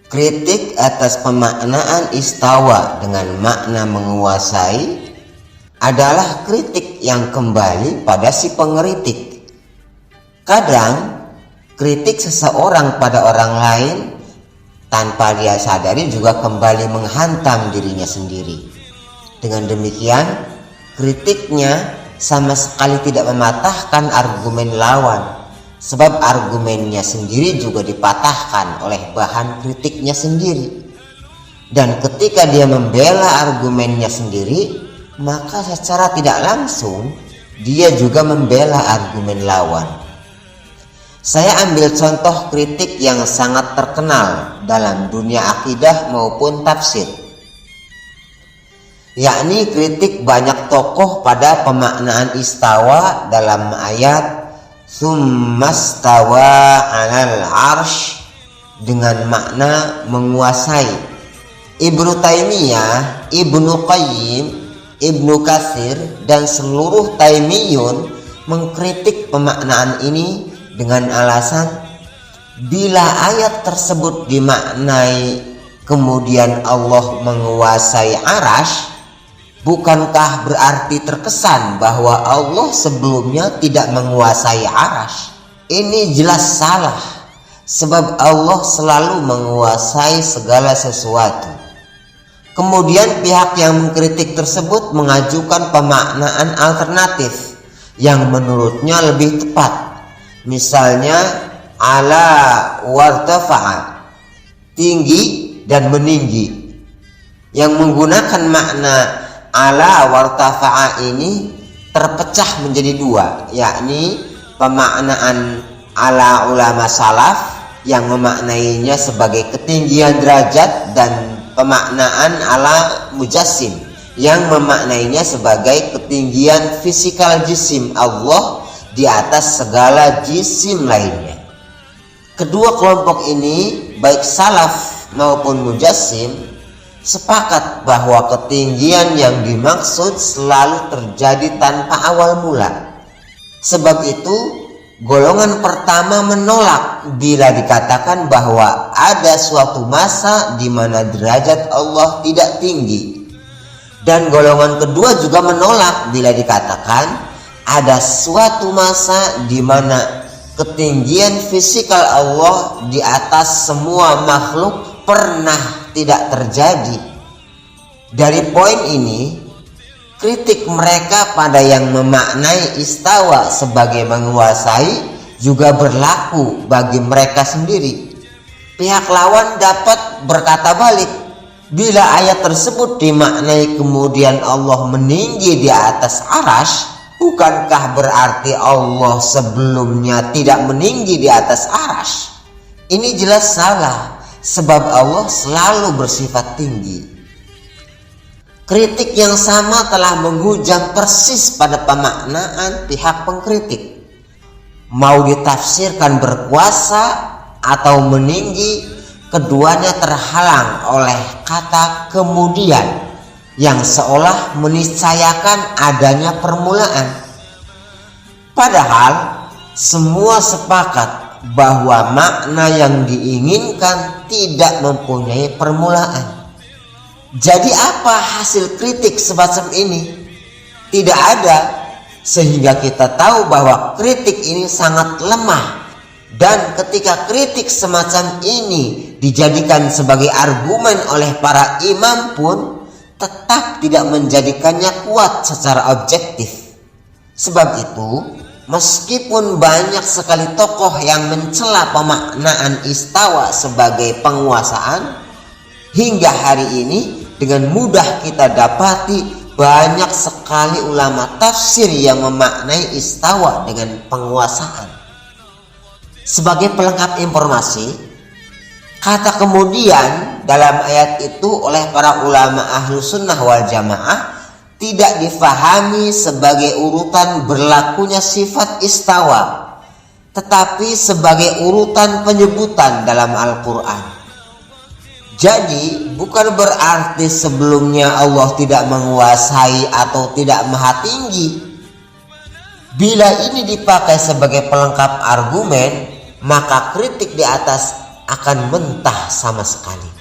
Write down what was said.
Kritik atas pemaknaan istawa dengan makna menguasai adalah kritik yang kembali pada si pengkritik. Kadang kritik seseorang pada orang lain tanpa dia sadari juga kembali menghantam dirinya sendiri. Dengan demikian, kritiknya sama sekali tidak mematahkan argumen lawan, sebab argumennya sendiri juga dipatahkan oleh bahan kritiknya sendiri. Dan ketika dia membela argumennya sendiri, maka secara tidak langsung dia juga membela argumen lawan. Saya ambil contoh kritik yang sangat terkenal dalam dunia akidah maupun tafsir, yakni kritik banyak tokoh pada pemaknaan istawa dalam ayat Tsummastawa 'alal 'arsy dengan makna menguasai. Ibnu Taimiyah, Ibnu Qayyim, Ibnu Katsir dan seluruh Taimiyun mengkritik pemaknaan ini dengan alasan bila ayat tersebut dimaknai kemudian Allah menguasai arasy, bukankah berarti terkesan bahwa Allah sebelumnya tidak menguasai arasy? Ini jelas salah, sebab Allah selalu menguasai segala sesuatu. Kemudian pihak yang mengkritik tersebut mengajukan pemaknaan alternatif yang menurutnya lebih tepat. Misalnya ala wartafa'a, tinggi dan meninggi. Yang menggunakan makna ala wartafa'a ini terpecah menjadi dua, yakni pemaknaan ala ulama salaf yang memaknainya sebagai ketinggian derajat, dan pemaknaan ala mujassim yang memaknainya sebagai ketinggian fisikal jisim Allah di atas segala jisim lainnya. Kedua kelompok ini, baik salaf maupun mujassim, sepakat bahwa ketinggian yang dimaksud selalu terjadi tanpa awal mula. Sebab itu, golongan pertama menolak bila dikatakan bahwa ada suatu masa di mana derajat Allah tidak tinggi. Dan golongan kedua juga menolak bila dikatakan ada suatu masa di mana ketinggian fisikal Allah di atas semua makhluk pernah tidak terjadi. Dari poin ini, kritik mereka pada yang memaknai istawa sebagai menguasai juga berlaku bagi mereka sendiri. Pihak lawan dapat berkata balik, bila ayat tersebut dimaknai kemudian Allah meninggi di atas arasy, bukankah berarti Allah sebelumnya tidak meninggi di atas arasy? Ini jelas salah, sebab Allah selalu bersifat tinggi. Kritik yang sama telah menghujam persis pada pemaknaan pihak pengkritik. Mau ditafsirkan berkuasa atau meninggi, keduanya terhalang oleh kata kemudian yang seolah meniscayakan adanya permulaan. Padahal semua sepakat bahwa makna yang diinginkan tidak mempunyai permulaan. Jadi apa hasil kritik semacam ini? Tidak ada, sehingga kita tahu bahwa kritik ini sangat lemah. Dan ketika kritik semacam ini dijadikan sebagai argumen oleh para imam pun tetap tidak menjadikannya kuat secara objektif. Sebab itu, meskipun banyak sekali tokoh yang mencela pemaknaan istawa sebagai penguasaan, hingga hari ini dengan mudah kita dapati banyak sekali ulama tafsir yang memaknai istawa dengan penguasaan. Sebagai pelengkap informasi, kata kemudian dalam ayat itu oleh para ulama ahlu sunnah wal jamaah tidak difahami sebagai urutan berlakunya sifat istawa, tetapi sebagai urutan penyebutan dalam Al-Quran. Jadi bukan berarti sebelumnya Allah tidak menguasai atau tidak maha tinggi. Bila ini dipakai sebagai pelengkap argumen, maka kritik di atas akan mentah sama sekali.